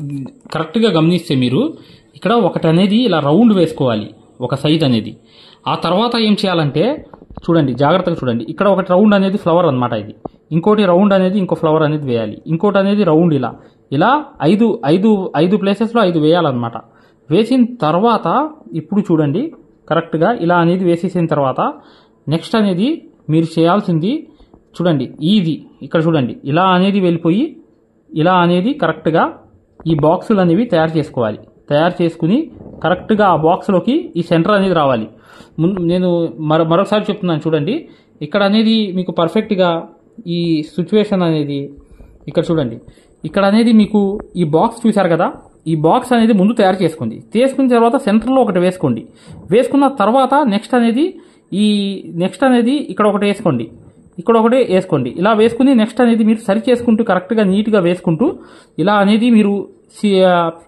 కరెక్ట్గా గమనిస్తే మీరు ఇక్కడ ఒకటి అనేది ఇలా రౌండ్ వేసుకోవాలి, ఒక సైజ్ అనేది. ఆ తర్వాత ఏం చేయాలంటే చూడండి, జాగ్రత్తగా చూడండి. ఇక్కడ ఒకటి రౌండ్ అనేది ఫ్లవర్ అనమాట. ఇది ఇంకోటి రౌండ్ అనేది ఇంకో ఫ్లవర్ అనేది వేయాలి. ఇంకోటి అనేది రౌండ్ ఇలా 5 ప్లేసెస్లో 5 వేయాలన్నమాట. వేసిన తర్వాత ఇప్పుడు చూడండి కరెక్ట్గా ఇలా అనేది వేసేసిన తర్వాత నెక్స్ట్ అనేది మీరు చేయాల్సింది చూడండి, ఇక్కడ చూడండి ఇలా అనేది వెళ్ళిపోయి ఇలా అనేది కరెక్ట్గా ఈ బాక్సులు అనేవి తయారు చేసుకోవాలి. తయారు చేసుకుని కరెక్ట్గా ఆ బాక్స్లోకి ఈ సెంటర్ అనేది రావాలి. నేను మరొకసారి చెప్తున్నాను చూడండి. ఇక్కడ అనేది మీకు పర్ఫెక్ట్గా ఈ సిచ్యువేషన్ అనేది ఇక్కడ చూడండి. ఇక్కడ అనేది మీకు ఈ బాక్స్ చూశారు కదా, ఈ బాక్స్ అనేది ముందు తయారు చేసుకోండి. చేసుకున్న తర్వాత సెంటర్లో ఒకటి వేసుకోండి. వేసుకున్న తర్వాత నెక్స్ట్ అనేది ఇక్కడ ఒకటి వేసుకోండి, ఇక్కడ ఒకటి వేసుకోండి. ఇలా వేసుకుని నెక్స్ట్ అనేది మీరు సరి చేసుకుంటూ కరెక్ట్గా నీట్గా వేసుకుంటూ ఇలా అనేది మీరు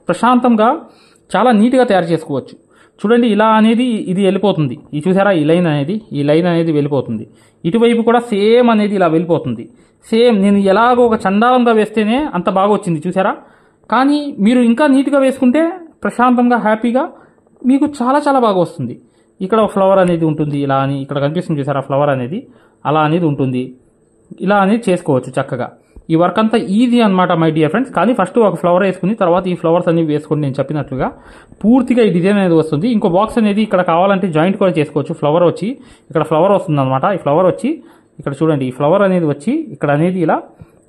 ప్రశాంతంగా చాలా నీట్గా తయారు చేసుకోవచ్చు. చూడండి, ఇలా అనేది ఇది వెళ్ళిపోతుంది. ఇది చూసారా, ఈ లైన్ అనేది వెళ్ళిపోతుంది. ఇటువైపు కూడా సేమ్ అనేది ఇలా వెళ్ళిపోతుంది. సేమ్ నేను ఎలాగో ఒక చండాలంగా వేస్తేనే అంత బాగా వచ్చింది చూసారా. కానీ మీరు ఇంకా నీట్గా వేసుకుంటే ప్రశాంతంగా హ్యాపీగా మీకు చాలా చాలా బాగా వస్తుంది. ఇక్కడ ఒక ఫ్లవర్ అనేది ఉంటుంది ఇలా అని ఇక్కడ కనిపిస్తుంది చూసారా, ఫ్లవర్ అనేది అలా అనేది ఉంటుంది. ఇలా అనేది చేసుకోవచ్చు చక్కగా. ఈ వర్క్ అంతా ఈజీ అనమాట మై డియర్ ఫ్రెండ్స్. కానీ ఫస్ట్ ఒక ఫ్లవర్ వేసుకుని తర్వాత ఈ ఫ్లవర్స్ అనేవి వేసుకుని నేను చెప్పినట్లుగా పూర్తిగా ఈ డిజైన్ అనేది వస్తుంది. ఇంకో బాక్స్ అనేది ఇక్కడ కావాలంటే జాయింట్ కూడా చేసుకోవచ్చు. ఫ్లవర్ వచ్చి ఇక్కడ ఫ్లవర్ వస్తుంది అనమాట. ఈ ఫ్లవర్ వచ్చి ఇక్కడ చూడండి, ఈ ఫ్లవర్ అనేది వచ్చి ఇక్కడ అనేది ఇలా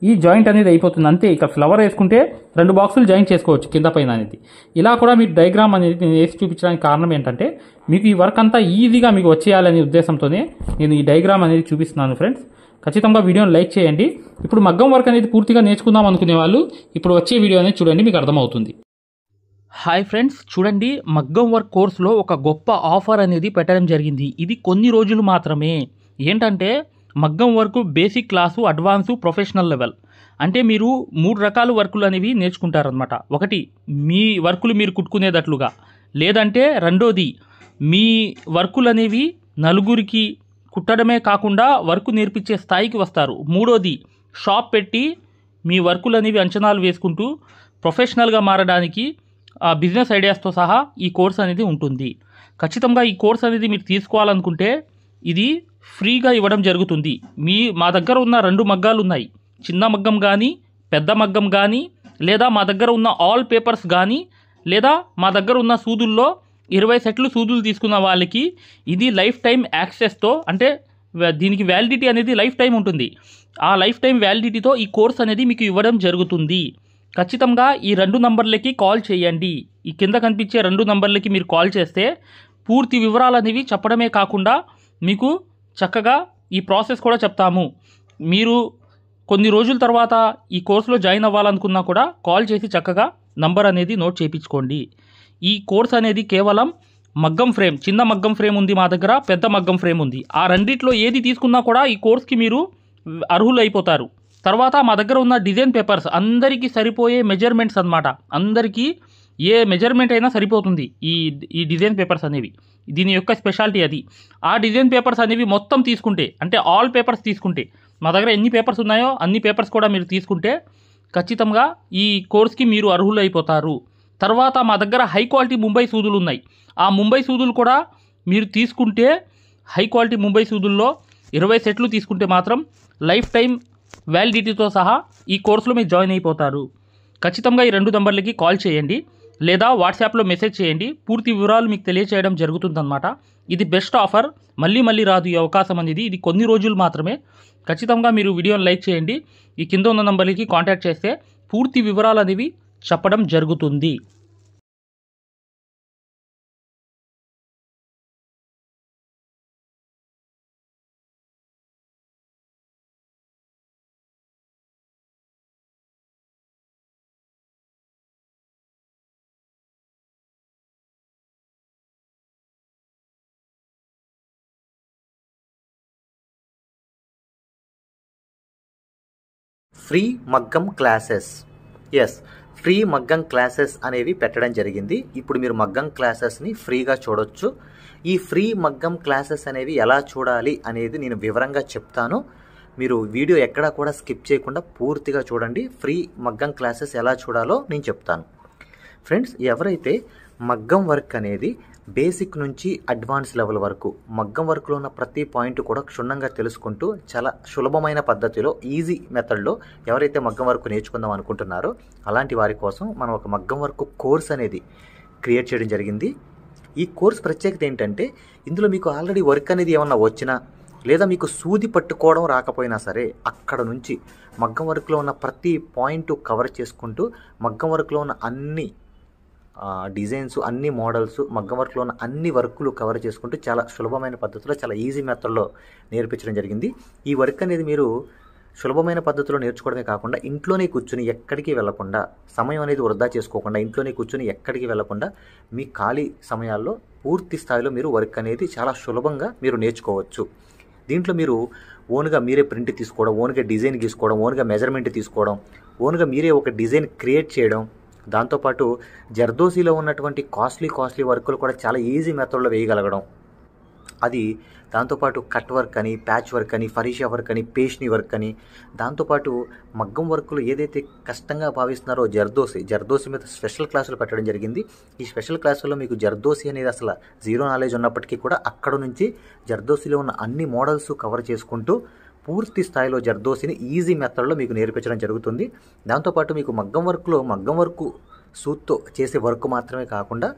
ఈ జాయింట్ అనేది అయిపోతుంది అంతే. ఇక్కడ ఫ్లవర్ వేసుకుంటే 2 బాక్సులు జాయింట్ చేసుకోవచ్చు కింద పైన అనేది. ఇలా కూడా మీరు డయాగ్రామ్ అనేది నేను వేసి చూపించడానికి కారణం ఏంటంటే మీకు ఈ వర్క్ అంతా ఈజీగా మీకు వచ్చేయాలనే ఉద్దేశంతోనే నేను ఈ డయాగ్రామ్ అనేది చూపిస్తున్నాను ఫ్రెండ్స్. ఖచ్చితంగా వీడియోని లైక్ చేయండి. ఇప్పుడు మగ్గం వర్క్ అనేది పూర్తిగా నేర్చుకుందాం అనుకునే వాళ్ళు ఇప్పుడు వచ్చే వీడియో అనేది చూడండి, మీకు అర్థమవుతుంది. హాయ్ ఫ్రెండ్స్, చూడండి, మగ్గం వర్క్ కోర్సులో ఒక గొప్ప ఆఫర్ అనేది పెట్టడం జరిగింది. ఇది కొన్ని రోజులు మాత్రమే. ఏంటంటే మగ్గం work basic class, advance, professional level. అంటే మీరు 3 రకాల వర్కులు అనేవి నేర్చుకుంటారనమాట. ఒకటి మీ వర్కులు మీరు కుట్టుకునేటట్లుగా, లేదంటే రెండోది మీ వర్కులు అనేవి నలుగురికి కుట్టడమే కాకుండా వర్క్ నేర్పించే స్థాయికి వస్తారు. మూడోది షాప్ పెట్టి మీ వర్కులు అనేవి అంచనాలు వేసుకుంటూ ప్రొఫెషనల్గా మారడానికి బిజినెస్ ఐడియాస్తో సహా ఈ కోర్స్ అనేది ఉంటుంది. ఖచ్చితంగా ఈ కోర్స్ అనేది మీరు తీసుకోవాలనుకుంటే ఇది ఫ్రీగా ఇవ్వడం జరుగుతుంది. మా దగ్గర ఉన్న 2 మగ్గాలు ఉన్నాయి. చిన్న మగ్గం కానీ పెద్ద మగ్గం కానీ, లేదా మా దగ్గర ఉన్న ఆల్ పేపర్స్ కానీ, లేదా మా దగ్గర ఉన్న సూదుల్లో 20 సెట్లు సూదులు తీసుకున్న వాళ్ళకి ఇది లైఫ్ టైం యాక్సెస్తో, అంటే దీనికి వ్యాలిడిటీ అనేది లైఫ్ టైం ఉంటుంది. ఆ లైఫ్ టైం వ్యాలిడిటీతో ఈ కోర్స్ అనేది మీకు ఇవ్వడం జరుగుతుంది. ఖచ్చితంగా ఈ 2 నంబర్లకి కాల్ చేయండి. ఈ కింద కనిపించే 2 నంబర్లకి మీరు కాల్ చేస్తే పూర్తి వివరాలు అనేవి చెప్పడమే కాకుండా మీకు చక్కగా ఈ ప్రాసెస్ కూడా చెప్తాము. మీరు కొన్ని రోజుల తర్వాత ఈ కోర్సులో జాయిన్ అవ్వాలనుకున్నా కూడా కాల్ చేసి చక్కగా నంబర్ అనేది నోట్ చేయించుకోండి. ఈ కోర్స్ అనేది కేవలం మగ్గం ఫ్రేమ్, చిన్న మగ్గం ఫ్రేమ్ ఉంది మా దగ్గర, పెద్ద మగ్గం ఫ్రేమ్ ఉంది. ఆ రెండిట్లో ఏది తీసుకున్నా కూడా ఈ కోర్స్కి మీరు అర్హులు అయిపోతారు. తర్వాత మా దగ్గర ఉన్న డిజైన్ పేపర్స్ అందరికీ సరిపోయే మెజర్మెంట్స్ అన్నమాట. అందరికీ ఏ మెజర్మెంట్ అయినా సరిపోతుంది ఈ డిజైన్ పేపర్స్ అనేవి. దీని యొక్క స్పెషాలిటీ అది. ఆ డిజైన్ పేపర్స్ అనేవి మొత్తం తీసుకుంటే, అంటే ఆల్ పేపర్స్ తీసుకుంటే, మా దగ్గర ఎన్ని పేపర్స్ ఉన్నాయో అన్ని పేపర్స్ కూడా మీరు తీసుకుంటే ఖచ్చితంగా ఈ కోర్స్కి మీరు అర్హులు అయిపోతారు. తర్వాత మా దగ్గర హై క్వాలిటీ ముంబై సూదులు ఉన్నాయి. ఆ ముంబై సూదులు కూడా మీరు తీసుకుంటే హై క్వాలిటీ ముంబై సూదుల్లో 20 సెట్లు తీసుకుంటే మాత్రం లైఫ్ టైం వ్యాలిడిటీతో సహా ఈ కోర్సులో మీరు జాయిన్ అయిపోతారు. ఖచ్చితంగా ఈ 2 నంబర్లకి కాల్ చేయండి, లేదా వాట్సాప్లో మెసేజ్ చేయండి. పూర్తి వివరాలు మీకు తెలియచేయడం జరుగుతుందన్నమాట. ఇది బెస్ట్ ఆఫర్, మళ్ళీ రాదు ఈ అవకాశం అనేది. ఇది కొన్ని రోజులు మాత్రమే. ఖచ్చితంగా మీరు వీడియోని లైక్ చేయండి. ఈ కింద ఉన్న నంబర్లకి కాంటాక్ట్ చేస్తే పూర్తి వివరాలు అనేవి చెప్పడం జరుగుతుంది. ఫ్రీ మగ్గం క్లాసెస్, ఫ్రీ మగ్గం క్లాసెస్ అనేవి పెట్టడం జరిగింది. ఇప్పుడు మీరు మగ్గం క్లాసెస్ని ఫ్రీగా చూడొచ్చు. ఈ ఫ్రీ మగ్గం క్లాసెస్ అనేవి ఎలా చూడాలి అనేది నేను వివరంగా చెప్తాను. మీరు వీడియో ఎక్కడా కూడా స్కిప్ చేయకుండా పూర్తిగా చూడండి. ఫ్రీ మగ్గం క్లాసెస్ ఎలా చూడాలో నేను చెప్తాను. ఫ్రెండ్స్, ఎవరైతే మగ్గం వర్క్ అనేది బేసిక్ నుంచి అడ్వాన్స్ లెవెల్ వరకు మగ్గం వర్క్లో ఉన్న ప్రతి పాయింట్ కూడా క్షుణ్ణంగా తెలుసుకుంటూ చాలా సులభమైన పద్ధతిలో, ఈజీ మెథడ్లో ఎవరైతే మగ్గం వర్క్ నేర్చుకుందాం అనుకుంటున్నారో అలాంటి వారి కోసం మనం ఒక మగ్గం వర్క్ కోర్స్ అనేది క్రియేట్ చేయడం జరిగింది. ఈ కోర్స్ ప్రత్యేకత ఏంటంటే ఇందులో మీకు ఆల్రెడీ వర్క్ అనేది ఏమన్నా వచ్చినా, లేదా మీకు సూది పట్టుకోవడం రాకపోయినా సరే అక్కడ నుంచి మగ్గం వర్క్లో ఉన్న ప్రతి పాయింట్ కవర్ చేసుకుంటూ మగ్గం వర్క్లో ఉన్న అన్ని డిజైన్స్, అన్ని మోడల్స్, మగ్గం వర్క్లో ఉన్న అన్ని వర్కులు కవర్ చేసుకుంటూ చాలా సులభమైన పద్ధతిలో, చాలా ఈజీ మెథడ్లో నేర్పించడం జరిగింది. ఈ వర్క్ అనేది మీరు సులభమైన పద్ధతిలో నేర్చుకోవడమే కాకుండా ఇంట్లోనే కూర్చుని ఎక్కడికి వెళ్లకుండా, సమయం అనేది వృధా చేసుకోకుండా ఇంట్లోనే కూర్చుని ఎక్కడికి వెళ్లకుండా మీ ఖాళీ సమయాల్లో పూర్తి స్థాయిలో మీరు వర్క్ అనేది చాలా సులభంగా మీరు నేర్చుకోవచ్చు. దీంట్లో మీరు ఓన్గా మీరే ప్రింట్ తీసుకోవడం, ఓన్గా డిజైన్ గీసుకోవడం, ఓన్గా మెజర్మెంట్ తీసుకోవడం, ఓన్గా మీరే ఒక డిజైన్ క్రియేట్ చేయడం, దాంతోపాటు జర్దోసీలో ఉన్నటువంటి కాస్ట్లీ వర్కులు కూడా చాలా ఈజీ మెథడ్లో వేయగలగడం, అది దాంతోపాటు కట్ వర్క్ అని, ప్యాచ్ వర్క్ అని, ఫరీషా వర్క్ అని, పేష్ని వర్క్ అని, దాంతోపాటు మగ్గం వర్కులు ఏదైతే కష్టంగా భావిస్తున్నారో జర్దోసి మీద స్పెషల్ క్లాసులు పెట్టడం జరిగింది. ఈ స్పెషల్ క్లాసుల్లో మీకు జర్దోసి అనేది అసలు జీరో నాలెడ్జ్ ఉన్నప్పటికీ కూడా అక్కడ నుంచి జర్దోసిలో ఉన్న అన్ని మోడల్స్ కవర్ చేసుకుంటూ పూర్తి స్థాయిలో జర్దోసిని ఈజీ మెథడ్లో మీకు నేర్పించడం జరుగుతుంది. దాంతోపాటు మీకు మగ్గం వర్క్ సూత్తో చేసే వర్క్ మాత్రమే కాకుండా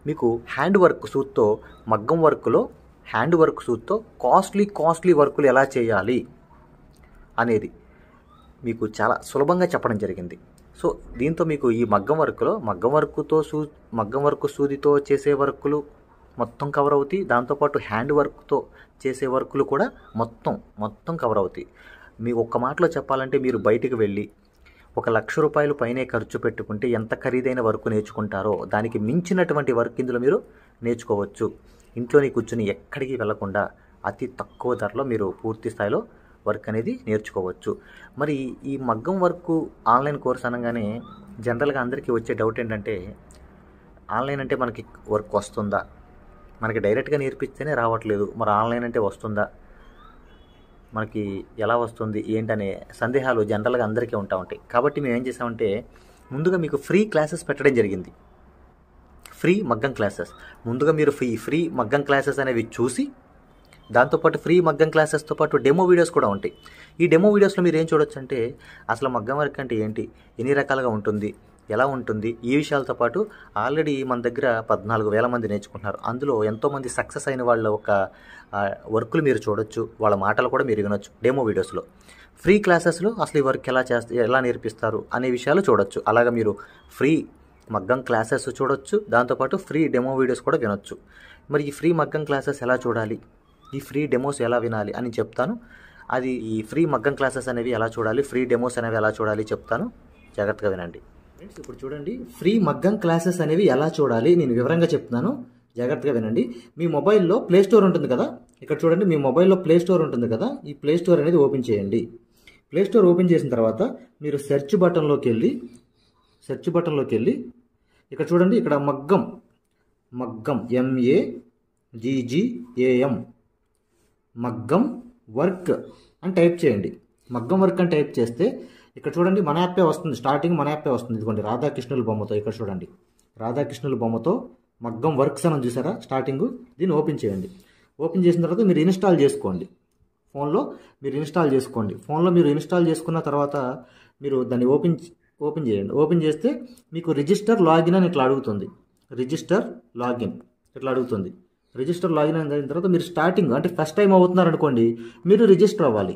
మీకు హ్యాండ్ వర్క్ సూత్తో మగ్గం వర్క్లో హ్యాండ్ వర్క్ సూత్తో కాస్ట్లీ వర్కులు ఎలా చేయాలి అనేది మీకు చాలా సులభంగా చెప్పడం జరిగింది. సో దీంతో మీకు ఈ మగ్గం వర్క్ సూదితో చేసే వర్కులు మొత్తం కవర్ అవుతాయి. దాంతోపాటు హ్యాండ్ వర్క్తో చేసే వర్కులు కూడా మొత్తం కవర్ అవుతాయి. మీ ఒక్క మాటలో చెప్పాలంటే మీరు బయటికి వెళ్ళి ₹1,00,000 పైనే ఖర్చు పెట్టుకుంటే ఎంత ఖరీదైన వర్క్ నేర్చుకుంటారో దానికి మించినటువంటి వర్క్ ఇందులో మీరు నేర్చుకోవచ్చు. ఇంట్లోనే కూర్చుని ఎక్కడికి వెళ్లకుండా అతి తక్కువ ధరలో మీరు పూర్తి స్థాయిలో వర్క్ అనేది నేర్చుకోవచ్చు. మరి ఈ మగ్గం వర్క్ ఆన్లైన్ కోర్స్ అనగానే జనరల్గా అందరికీ వచ్చే డౌట్ ఏంటంటే, ఆన్లైన్ అంటే మనకి వర్క్ వస్తుందా, మనకి డైరెక్ట్గా నేర్పిస్తేనే రావట్లేదు, మరి ఆన్లైన్ అంటే వస్తుందా, మనకి ఎలా వస్తుంది ఏంటనే సందేహాలు జనరల్గా అందరికీ ఉంటాయి. కాబట్టి మేము ఏం చేసామంటే ముందుగా మీకు ఫ్రీ క్లాసెస్ పెట్టడం జరిగింది. ఫ్రీ మగ్గం క్లాసెస్ ముందుగా మీరు ఫ్రీ మగ్గం క్లాసెస్ అనేవి చూసి, దాంతోపాటు ఫ్రీ మగ్గం క్లాసెస్తో పాటు డెమో వీడియోస్ కూడా ఉంటాయి. ఈ డెమో వీడియోస్లో మీరు ఏం చూడొచ్చు అంటే అసలు మగ్గం వర్క్ అంటే ఏంటి, ఎన్ని రకాలుగా ఉంటుంది, ఎలా ఉంటుంది, ఈ విషయాలతో పాటు ఆల్రెడీ మన దగ్గర 14,000 మంది నేర్చుకుంటున్నారు. అందులో ఎంతోమంది సక్సెస్ అయిన వాళ్ళ ఒక వర్కులు మీరు చూడొచ్చు, వాళ్ళ మాటలు కూడా మీరు వినొచ్చు డెమో వీడియోస్లో. ఫ్రీ క్లాసెస్లో అసలు ఈ వర్క్ ఎలా నేర్పిస్తారు అనే విషయాలు చూడొచ్చు. అలాగా మీరు ఫ్రీ మగ్గం క్లాసెస్ చూడొచ్చు, దాంతోపాటు ఫ్రీ డెమో వీడియోస్ కూడా వినొచ్చు. మరి ఈ ఫ్రీ మగ్గం క్లాసెస్ ఎలా చూడాలి, ఈ ఫ్రీ డెమోస్ ఎలా వినాలి అని చెప్తాను. అది ఈ ఫ్రీ మగ్గం క్లాసెస్ అనేవి ఎలా చూడాలి, ఫ్రీ డెమోస్ అనేవి ఎలా చూడాలి చెప్తాను, జాగ్రత్తగా వినండి. ఫ్రెండ్స్ ఇప్పుడు చూడండి, ఫ్రీ మగ్గం క్లాసెస్ అనేవి ఎలా చూడాలి నేను వివరంగా చెప్తున్నాను, జాగ్రత్తగా వినండి. మీ మొబైల్లో ప్లే స్టోర్ ఉంటుంది కదా, ఇక్కడ చూడండి మీ మొబైల్లో ప్లే స్టోర్ ఉంటుంది కదా, ఈ ప్లే స్టోర్ అనేది ఓపెన్ చేయండి. ప్లే స్టోర్ ఓపెన్ చేసిన తర్వాత మీరు సెర్చ్ బటన్లోకి వెళ్ళి ఇక్కడ చూడండి, ఇక్కడ మగ్గం MAGGAM మగ్గం వర్క్ అని టైప్ చేయండి. మగ్గం వర్క్ అని టైప్ చేస్తే ఇక్కడ చూడండి మన యాపే వస్తుంది, స్టార్టింగ్ మన యాపే వస్తుంది. ఇదిగోండి రాధాకృష్ణుల బొమ్మతో, ఇక్కడ చూడండి రాధాకృష్ణుల బొమ్మతో మగ్గం వర్క్స్ అని చూసారా స్టార్టింగ్, దీన్ని ఓపెన్ చేయండి. ఓపెన్ చేసిన తర్వాత మీరు ఇన్స్టాల్ చేసుకోండి. ఫోన్లో మీరు ఇన్స్టాల్ చేసుకున్న తర్వాత మీరు దాన్ని ఓపెన్ చేయండి. ఓపెన్ చేస్తే మీకు రిజిస్టర్ లాగిన్ అని ఇట్లా అడుగుతుంది. రిజిస్టర్ లాగిన్ అయిన తర్వాత మీరు స్టార్టింగ్ అంటే ఫస్ట్ టైం అవుతున్నారు అనుకోండి, మీరు రిజిస్టర్ అవ్వాలి.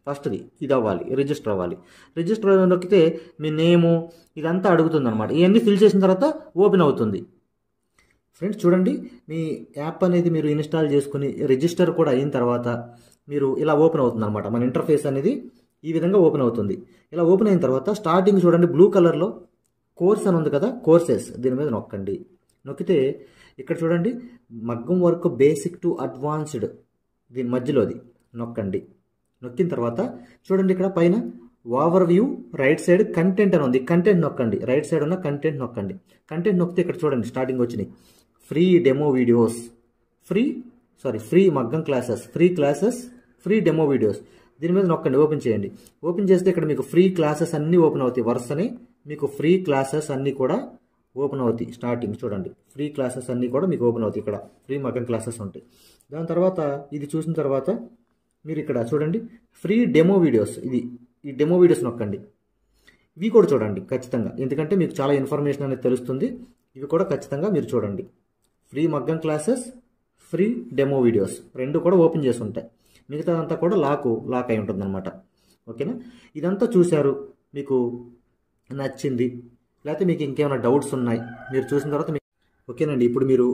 ఫస్ట్ది ఇది అవ్వాలి, రిజిస్టర్ అవ్వాలి. రిజిస్టర్ నొక్కితే మీ నేము ఇదంతా అడుగుతుంది అనమాట. ఇవన్నీ ఫిల్ చేసిన తర్వాత ఓపెన్ అవుతుంది. ఫ్రెండ్స్ చూడండి, మీ యాప్ అనేది మీరు ఇన్స్టాల్ చేసుకుని రిజిస్టర్ కూడా అయిన తర్వాత మీరు ఇలా ఓపెన్ అవుతుంది అనమాట. మన ఇంటర్ఫేస్ అనేది ఈ విధంగా ఓపెన్ అవుతుంది. ఇలా ఓపెన్ అయిన తర్వాత స్టార్టింగ్ చూడండి బ్లూ కలర్లో కోర్స్ అని ఉంది కదా, కోర్సెస్ దీని మీద నొక్కండి. నొక్కితే ఇక్కడ చూడండి మగ్గం వర్క్ బేసిక్ టు అడ్వాన్స్డ్ దీని మధ్యలోది నొక్కండి. నొక్కిన తర్వాత చూడండి ఇక్కడ పైన over view right side content అని ఉంది, కంటెంట్ నొక్కండి. రైట్ సైడ్ ఉన్న కంటెంట్ నొక్కండి. కంటెంట్ నొక్కితే ఇక్కడ చూడండి స్టార్టింగ్ వచ్చినాయి ఫ్రీ డెమో వీడియోస్, ఫ్రీ మగ్గం క్లాసెస్, ఫ్రీ డెమో వీడియోస్. దీని మీద నొక్కండి, ఓపెన్ చేయండి. ఓపెన్ చేస్తే ఇక్కడ మీకు ఫ్రీ క్లాసెస్ అన్నీ ఓపెన్ అవుతాయి. వరుసనే మీకు ఫ్రీ క్లాసెస్ అన్నీ కూడా ఓపెన్ అవుతాయి. స్టార్టింగ్ చూడండి ఫ్రీ క్లాసెస్ అన్నీ కూడా మీకు ఓపెన్ అవుతాయి. ఇక్కడ ఫ్రీ మగ్గం క్లాసెస్ ఉంటాయి. దాని తర్వాత ఇది చూసిన తర్వాత మీరు ఇక్కడ చూడండి ఫ్రీ డెమో వీడియోస్, ఈ డెమో వీడియోస్ నొక్కండి. ఇవి కూడా చూడండి ఖచ్చితంగా, ఎందుకంటే మీకు చాలా ఇన్ఫర్మేషన్ అనేది తెలుస్తుంది. ఇవి కూడా ఖచ్చితంగా మీరు చూడండి. ఫ్రీ మగ్గం క్లాసెస్, ఫ్రీ డెమో వీడియోస్ రెండు కూడా ఓపెన్ చేసి ఉంటాయి. మిగతాదంతా కూడా లాక్ అయి ఉంటుంది అనమాట. ఓకేనా, ఇదంతా చూశారు, మీకు నచ్చింది, లేకపోతే మీకు ఇంకేమైనా డౌట్స్ ఉన్నాయి మీరు చూసిన తర్వాత ఓకేనండి. ఇప్పుడు మీరు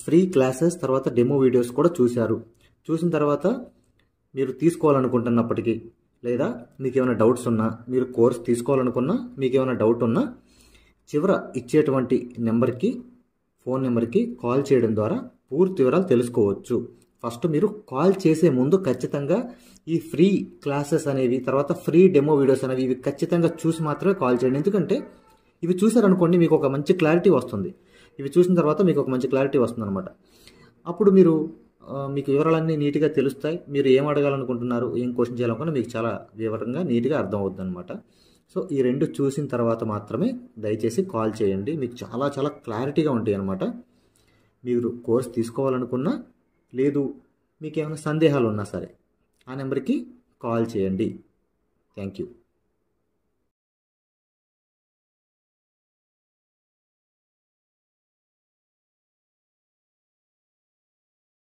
ఫ్రీ క్లాసెస్ తర్వాత డెమో వీడియోస్ కూడా చూసిన తర్వాత మీరు తీసుకోవాలనుకుంటున్నప్పటికీ, లేదా మీకు ఏమైనా డౌట్స్ ఉన్నా, మీరు కోర్స్ తీసుకోవాలనుకున్నా, మీకు ఏమైనా డౌట్ ఉన్నా చివర ఇచ్చేటువంటి ఫోన్ నెంబర్కి కాల్ చేయడం ద్వారా పూర్తి వివరాలు తెలుసుకోవచ్చు. ఫస్ట్ మీరు కాల్ చేసే ముందు ఖచ్చితంగా ఈ ఫ్రీ క్లాసెస్ అనేవి, తర్వాత ఫ్రీ డెమో వీడియోస్ అనేవి ఇవి ఖచ్చితంగా చూసి మాత్రమే కాల్ చేయండి. ఎందుకంటే ఇవి చూసారనుకోండి మీకు ఒక మంచి క్లారిటీ వస్తుంది. ఇవి చూసిన తర్వాత మీకు ఒక మంచి క్లారిటీ వస్తుంది అనమాట. అప్పుడు మీకు వివరాలన్నీ నీట్గా తెలుస్తాయి. మీరు ఏం అడగాలనుకుంటున్నారు, ఏం క్వశ్చన్ చేయాలనుకున్నా మీకు చాలా వివరంగా నీట్గా అర్థం అవుతుంది అనమాట. సో ఈ రెండు చూసిన తర్వాత మాత్రమే దయచేసి కాల్ చేయండి. మీకు చాలా చాలా క్లారిటీగా ఉంటాయి అనమాట. మీరు కోర్స్ తీసుకోవాలనుకున్నా, లేదు మీకు ఏమైనా సందేహాలు ఉన్నా సరే ఆ నెంబర్కి కాల్ చేయండి. Thank you.